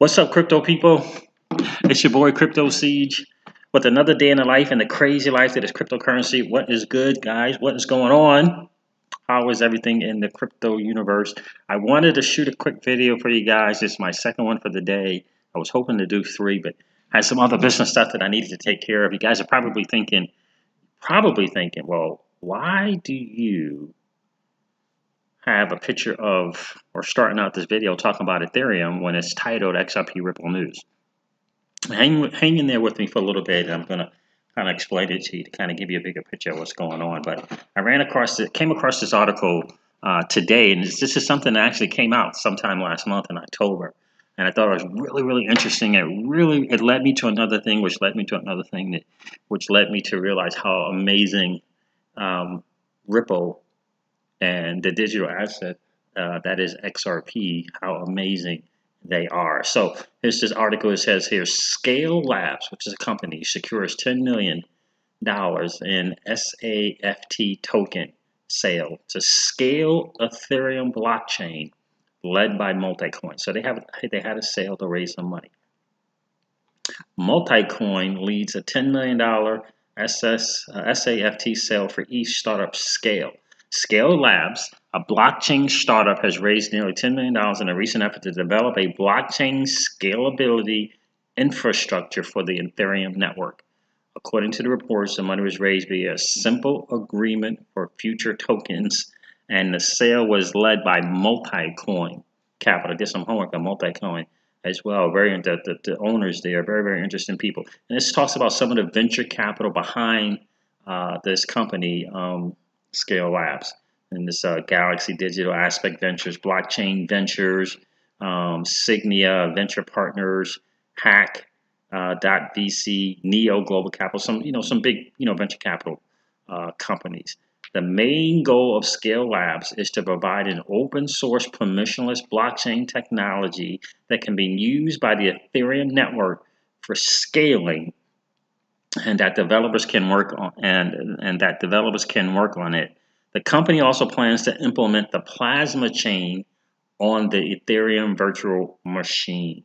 What's up, crypto people? It's your boy Crypto Siege with another day in the life and the crazy life that is cryptocurrency. What is good, guys? What is going on? How is everything in the crypto universe? I wanted to shoot a quick video for you guys. It's my second one for the day. I was hoping to do three, but I had some other business stuff that I needed to take care of. You guys are probably thinking, well, why do you have a picture of, or starting out this video talking about Ethereum when it's titled XRP Ripple News? Hang in there with me for a little bit, and I'm going to kind of explain it to you to kind of give you a bigger picture of what's going on. But I came across this article today, and this is something that actually came out sometime last month in October. And I thought it was really, really interesting. It led me to another thing, which led me to another thing, which led me to realize how amazing Ripple and the digital asset that is XRP, how amazing they are. So here's this article. It says here, Scale Labs, which is a company, secures $10 million in SAFT token sale to scale Ethereum blockchain led by Multicoin. So they had a sale to raise some money. Multicoin leads a $10 million SAFT sale for each startup Scale. Scale Labs, a blockchain startup, has raised nearly $10 million in a recent effort to develop a blockchain scalability infrastructure for the Ethereum network. According to the reports, the money was raised via a simple agreement for future tokens, and the sale was led by Multicoin Capital. I did some homework on Multicoin as well. The owners there are very, very interesting people. And this talks about some of the venture capital behind this company, Scale Labs, and this Galaxy Digital Aspect Ventures, Blockchain Ventures, Signia Venture Partners, Hack .vc, Neo Global Capital, some big venture capital companies. The main goal of Scale Labs is to provide an open source permissionless blockchain technology that can be used by the Ethereum network for scaling, and that developers can work on it. The company also plans to implement the plasma chain on the Ethereum virtual machine.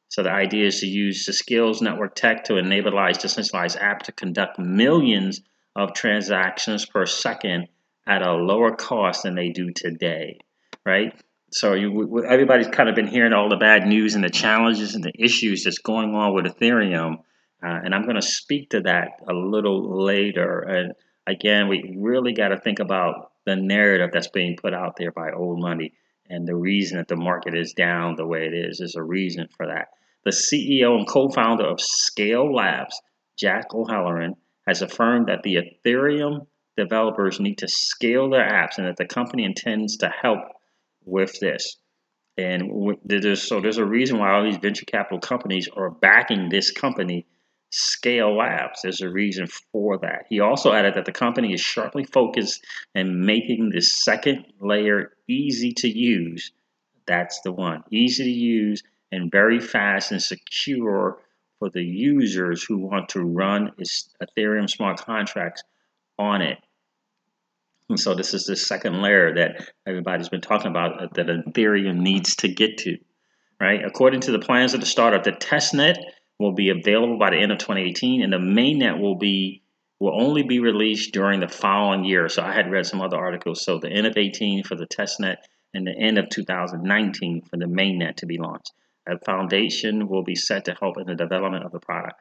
So the idea is to use the Scales network tech to enable decentralized app to conduct millions of transactions per second at a lower cost than they do today, right? So everybody's kind of been hearing all the bad news and the challenges and the issues that's going on with Ethereum. And I'm going to speak to that a little later. And again, we really got to think about the narrative that's being put out there by old money, and the reason that the market is down the way it is. There's a reason for that. The CEO and co-founder of Scale Labs, Jack O'Halloran, has affirmed that the Ethereum developers need to scale their apps, and that the company intends to help with this. And there's a reason why all these venture capital companies are backing this company, Scale Labs. There's a reason for that. He also added that the company is sharply focused in making this second layer easy to use. That's the one. Easy to use and very fast and secure for the users who want to run Ethereum smart contracts on it. And so this is the second layer that everybody's been talking about that Ethereum needs to get to, right? According to the plans of the startup, the testnet will be available by the end of 2018, and the mainnet will only be released during the following year. So I had read some other articles. So the end of 18 for the testnet and the end of 2019 for the mainnet to be launched. A foundation will be set to help in the development of the product.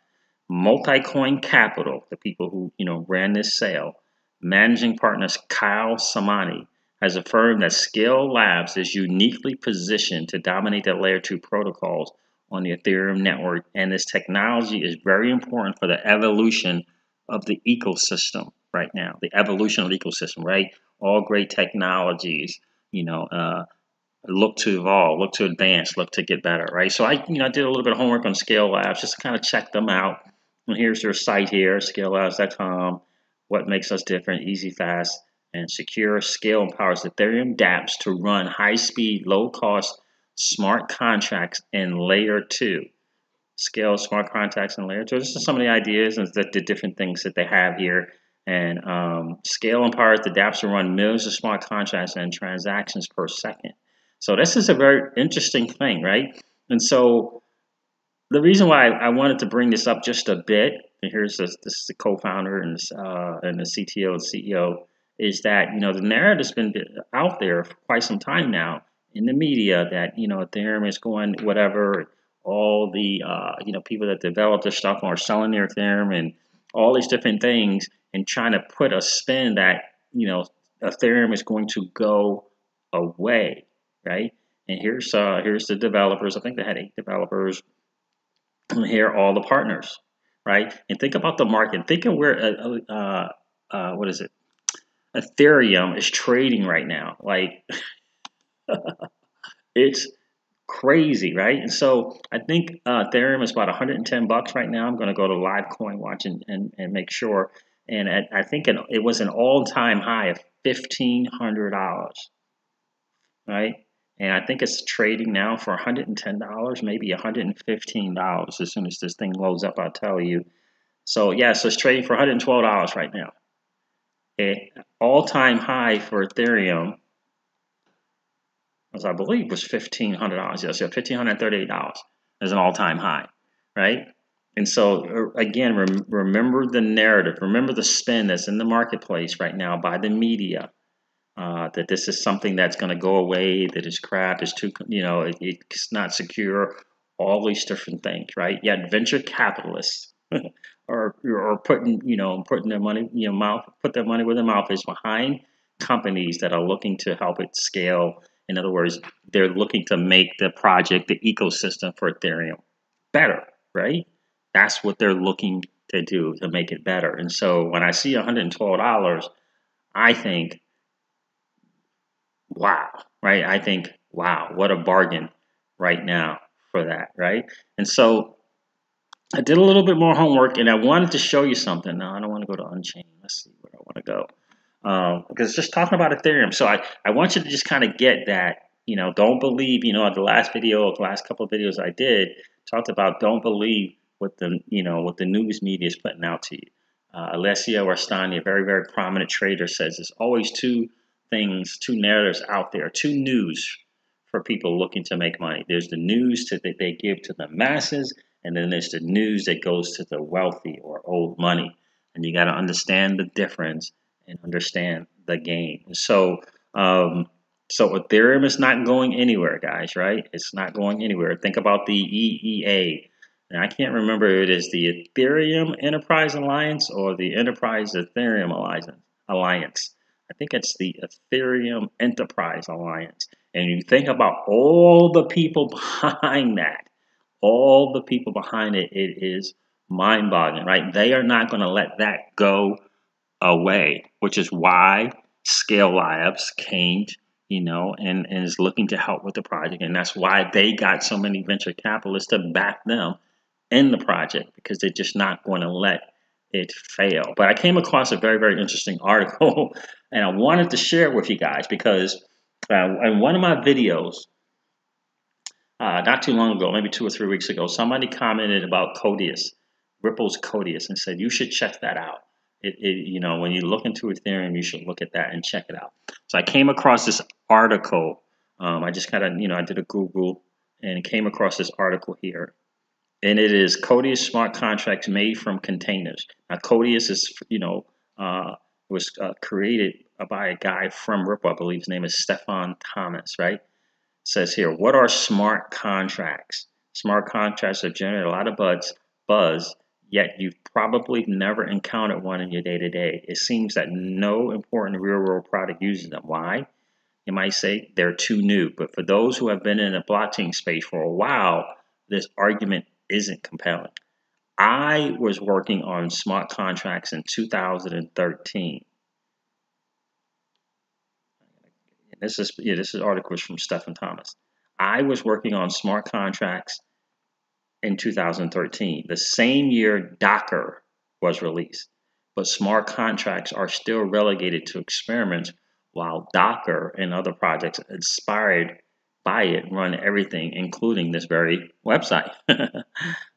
Multicoin Capital, the people who ran this sale, managing partners Kyle Samani, has affirmed that Scale Labs is uniquely positioned to dominate the layer 2 protocols on the Ethereum network, and this technology is very important for the evolution of the ecosystem right now. The evolution of the ecosystem, right? All great technologies, look to evolve, look to advance, look to get better, right? So I did a little bit of homework on Scale Labs just to kind of check them out. And here's their site here, scalelabs.com. What makes us different? Easy, fast, and secure. Scale empowers Ethereum dApps to run high-speed, low-cost smart contracts in layer 2. Scale smart contracts in layer 2. This is some of the ideas and the different things that they have here. And Scale empowers the dApps to run millions of smart contracts and transactions per second. So this is a very interesting thing, right? And so the reason why I wanted to bring this up just a bit, and here's this is the co-founder and the CTO and CEO, is that the narrative's been out there for quite some time now in the media that Ethereum is going whatever, all the people that develop this stuff are selling their Ethereum and all these different things and trying to put a spin that Ethereum is going to go away, right? And here's the developers. I think they had 8 developers. And here are all the partners, right? And think about the market. Think of where what is it? Ethereum is trading right now. Like it's crazy, right? And so I think Ethereum is about 110 bucks right now. I'm going to go to Live Coin Watch and make sure. And I think it was an all-time high of $1,500, right? And I think it's trading now for $110, maybe $115 as soon as this thing loads up, I'll tell you. So yeah, so it's trading for $112 right now. Okay. All-time high for Ethereum, as I believe, was $1,500. Yes, yeah, $1,538 is an all-time high, right? And so again, remember the narrative, remember the spin that's in the marketplace right now by the media. That this is something that's going to go away, that is crap, is too, it's not secure, all these different things, right? Yet venture capitalists are putting their money, put their money where their mouth is behind companies that are looking to help it scale. In other words, they're looking to make the project, the ecosystem for Ethereum better, right? That's what they're looking to do, to make it better. And so when I see $112, I think, wow, right? I think, wow, what a bargain right now for that, right? And so I did a little bit more homework and I wanted to show you something. Now, I don't want to go to Unchained. Let's see where I want to go. Because just talking about Ethereum. So I want you to just kind of get that, don't believe, the last video, the last couple of videos I did, talked about don't believe what the news media is putting out to you. Alessio Rastani, a very, very prominent trader, says there's always two narratives out there, two news for people looking to make money. There's the news that they give to the masses, and then there's the news that goes to the wealthy or old money. And you got to understand the difference and understand the game. So, so Ethereum is not going anywhere, guys, right? It's not going anywhere. Think about the EEA. And I can't remember if it is the Ethereum Enterprise Alliance or the Enterprise Ethereum Alliance. I think it's the Ethereum Enterprise Alliance. And you think about all the people behind that, all the people behind it, it is mind-boggling, right? They are not going to let that go away, which is why Scale Labs came, and is looking to help with the project. And that's why they got so many venture capitalists to back them in the project, because they're just not going to let it fail. But I came across a very, very interesting article and I wanted to share it with you guys because in one of my videos, not too long ago, maybe 2 or 3 weeks ago, somebody commented about Codius, Ripple's Codius, and said, you should check that out. When you look into Ethereum, you should look at that and check it out. So I came across this article. I just kind of, I did a Google and came across this article here. And it is Codius smart contracts made from containers. Now, Codius is, was created by a guy from Ripple. I believe his name is Stefan Thomas, right? It says here, what are smart contracts? Smart contracts have generated a lot of buzz, yet you've probably never encountered one in your day-to-day. It seems that no important real-world product uses them. Why? You might say they're too new. But for those who have been in the blockchain space for a while, this argument isn't compelling. I was working on smart contracts in 2013. This article is from Stefan Thomas. I was working on smart contracts in 2013, the same year Docker was released. But smart contracts are still relegated to experiments, while Docker and other projects inspired by it run everything, including this very website.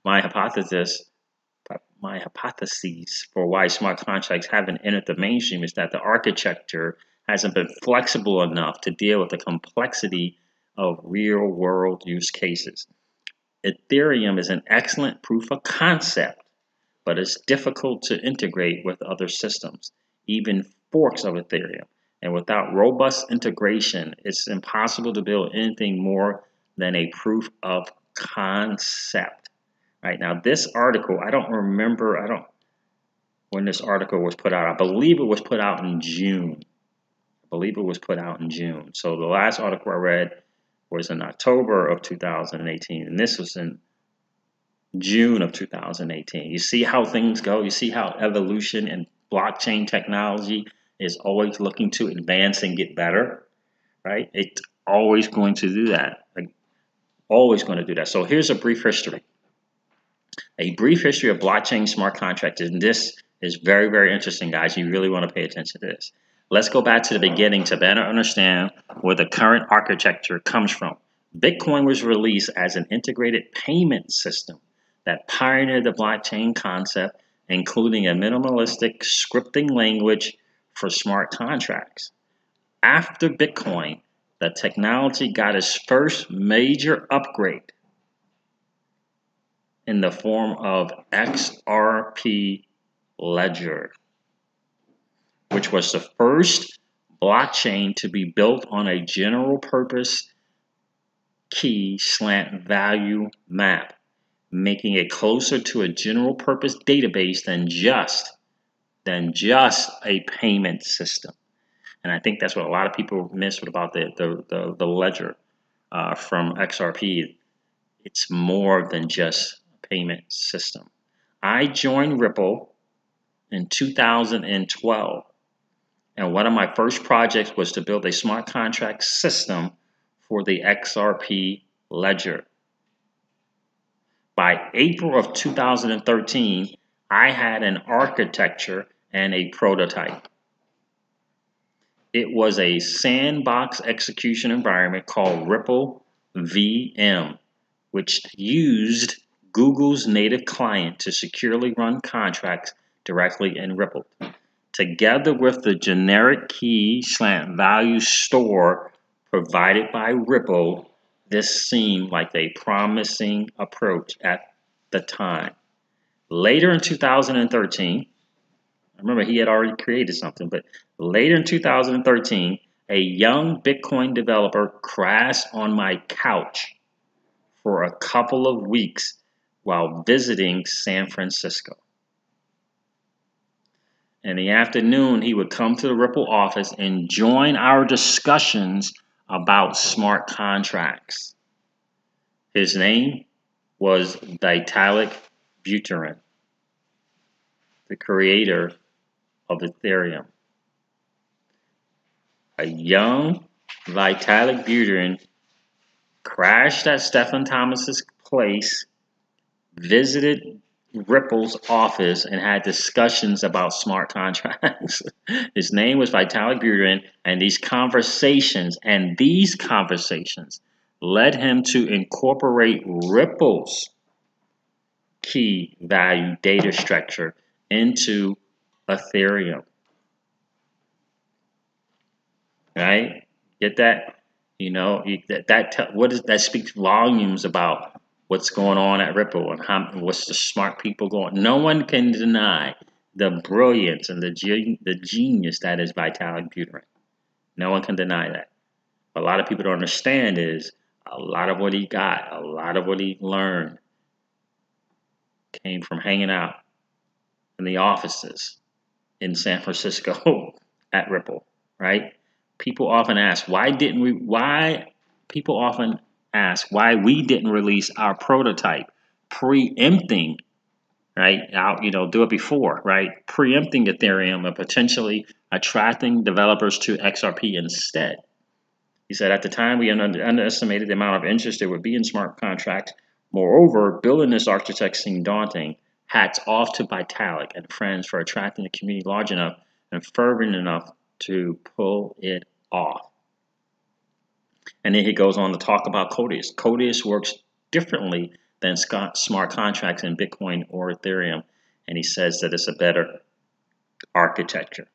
My hypotheses for why smart contracts haven't entered the mainstream is that the architecture hasn't been flexible enough to deal with the complexity of real-world use cases. Ethereum is an excellent proof of concept, but it's difficult to integrate with other systems, even forks of Ethereum. And without robust integration, it's impossible to build anything more than a proof of concept. Right now, this article, I don't remember, when this article was put out. I believe it was put out in June. So the last article I read was in October of 2018, and this was in June of 2018. You see how things go. You see how evolution and blockchain technology is always looking to advance and get better, right? It's always going to do that. Always going to do that. So here's a brief history. A brief history of blockchain smart contracts. And this is very, very interesting, guys. You really want to pay attention to this. Let's go back to the beginning to better understand where the current architecture comes from. Bitcoin was released as an integrated payment system that pioneered the blockchain concept, including a minimalistic scripting language for smart contracts. After Bitcoin, the technology got its first major upgrade in the form of XRP Ledger, which was the first blockchain to be built on a general purpose key slant value map, making it closer to a general purpose database than just a payment system. And I think that's what a lot of people miss about the ledger from XRP. It's more than just a payment system. I joined Ripple in 2012. And one of my first projects was to build a smart contract system for the XRP ledger. By April of 2013, I had an architecture and a prototype. It was a sandbox execution environment called Ripple VM, which used Google's native client to securely run contracts directly in Ripple. Together with the generic key slant value store provided by Ripple, this seemed like a promising approach at the time. Later in 2013, I remember he had already created something, but later in 2013, a young Bitcoin developer crashed on my couch for a couple of weeks while visiting San Francisco. In the afternoon, he would come to the Ripple office and join our discussions about smart contracts. His name was Vitalik Buterin, the creator of Ethereum. A young Vitalik Buterin crashed at Stephen Thomas's place, visited Ripple's office, and had discussions about smart contracts. His name was Vitalik Buterin, and these conversations led him to incorporate Ripple's key value data structure into Ethereum. Right? Get that? You know, that speaks volumes about what's going on at Ripple and what's the smart people going. No one can deny the brilliance and the genius that is Vitalik Buterin. No one can deny that. What a lot of people don't understand is a lot of what he got, a lot of what he learned came from hanging out in the offices in San Francisco at Ripple, right? People often ask, why we didn't release our prototype, preempting, right? Do it before, right? Preempting Ethereum and potentially attracting developers to XRP instead. He said, at the time, we underestimated the amount of interest there would be in smart contracts. Moreover, building this architect seemed daunting. Hats off to Vitalik and friends for attracting a community large enough and fervent enough to pull it off. And then he goes on to talk about Codius. Codius works differently than smart contracts in Bitcoin or Ethereum, and he says that it's a better architecture.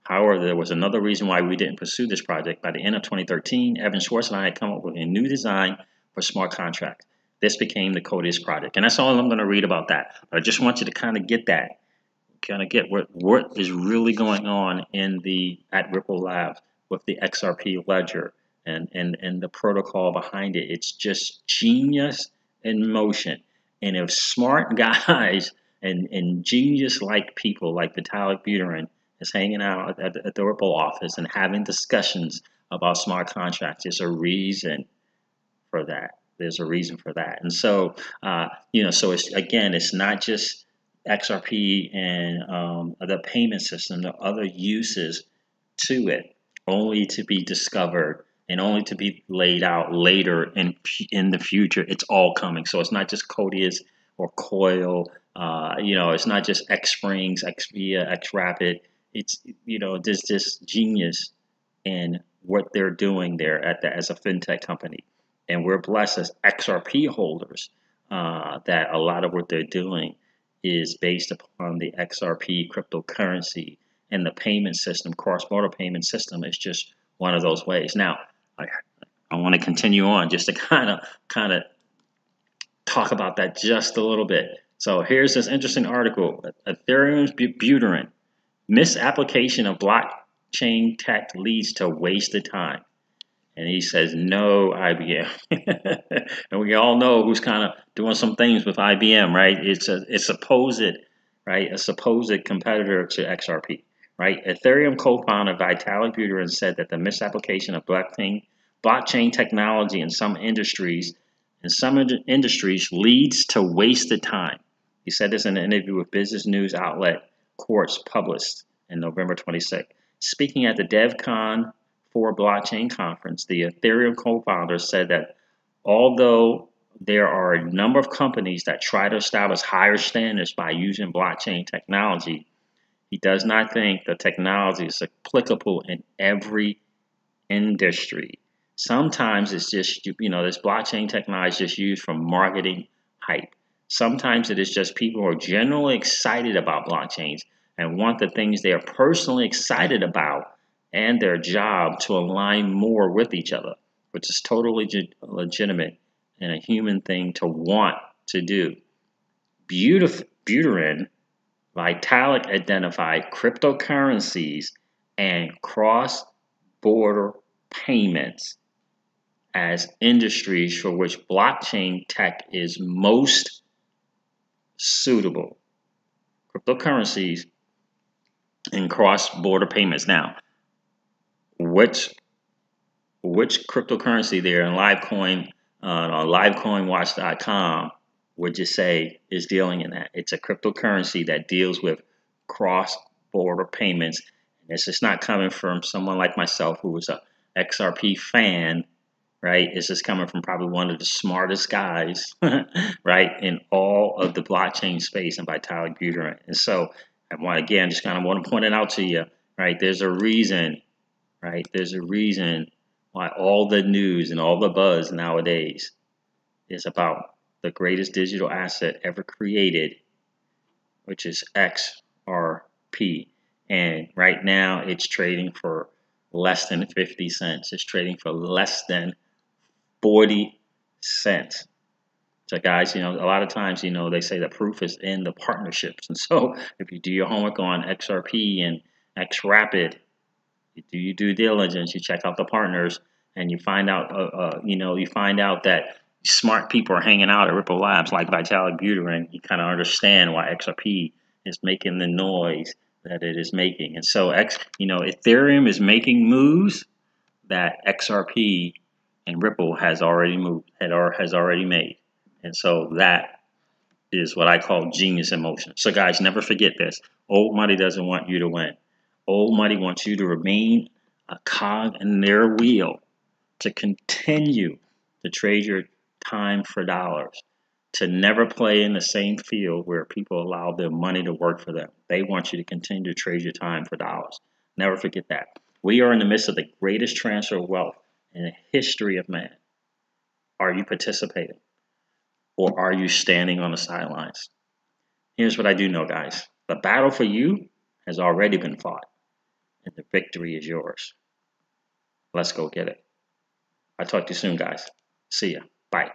However, there was another reason why we didn't pursue this project. By the end of 2013, Evan Schwartz and I had come up with a new design for smart contracts. This became the Coinbase project. And that's all I'm going to read about that. But I just want you to kind of get that, kind of get what is really going on at Ripple Labs with the XRP ledger and the protocol behind it. It's just genius in motion. And if smart guys and genius-like people like Vitalik Buterin is hanging out at the Ripple office and having discussions about smart contracts, there's a reason for that. There's a reason for that. And so, so it's not just XRP and the payment system, the other uses to it, only to be discovered and only to be laid out later in the future. It's all coming. So it's not just Codius or Coil. It's not just XSprings, XVIA, XRapid. It's there's this genius in what they're doing there as a fintech company. And we're blessed as XRP holders that a lot of what they're doing is based upon the XRP cryptocurrency, and the payment system, cross-border payment system, is just one of those ways. Now, I want to continue on just to kind of talk about that just a little bit. So here's this interesting article: Ethereum's Buterin, misapplication of blockchain tech leads to wasted time. And he says, no IBM. And we all know who's kind of doing some things with IBM, right? It's a supposed competitor to XRP, right? Ethereum co-founder Vitalik Buterin said that the misapplication of blockchain technology in some industries leads to wasted time. He said this in an interview with business news outlet Quartz, published in November 26. Speaking at the DevCon for blockchain conference, the Ethereum co-founder said that although there are a number of companies that try to establish higher standards by using blockchain technology, he does not think the technology is applicable in every industry. Sometimes it's just, this blockchain technology is just used for marketing hype. Sometimes it is just people who are generally excited about blockchains and want the things they are personally excited about and their job to align more with each other, which is totally legitimate and a human thing to want to do. Buterin, Vitalik identified cryptocurrencies and cross-border payments as industries for which blockchain tech is most suitable. Cryptocurrencies and cross-border payments. Now, which cryptocurrency there in Livecoin on livecoinwatch.com would you say is dealing in that? It's a cryptocurrency that deals with cross-border payments. And this is not coming from someone like myself who was a XRP fan, right? This is coming from probably one of the smartest guys, right, in all of the blockchain space, and Vitalik Buterin. And so, I want to point it out to you, right? There's a reason. Right? There's a reason why all the news and all the buzz nowadays is about the greatest digital asset ever created, which is XRP. And right now it's trading for less than 50 cents. It's trading for less than 40 cents. So guys, a lot of times, they say the proof is in the partnerships. And so if you do your homework on XRP and XRapid, you do your due diligence, you check out the partners, and you find out, that smart people are hanging out at Ripple Labs like Vitalik Buterin. You kind of understand why XRP is making the noise that it is making. And so, Ethereum is making moves that XRP and Ripple has already made. And so that is what I call genius in motion. So guys, never forget this. Old money doesn't want you to win. Old money wants you to remain a cog in their wheel, to continue to trade your time for dollars, to never play in the same field where people allow their money to work for them. They want you to continue to trade your time for dollars. Never forget that. We are in the midst of the greatest transfer of wealth in the history of man. Are you participating? Or are you standing on the sidelines? Here's what I do know, guys. The battle for you has already been fought, and the victory is yours. Let's go get it. I'll talk to you soon, guys. See ya. Bye.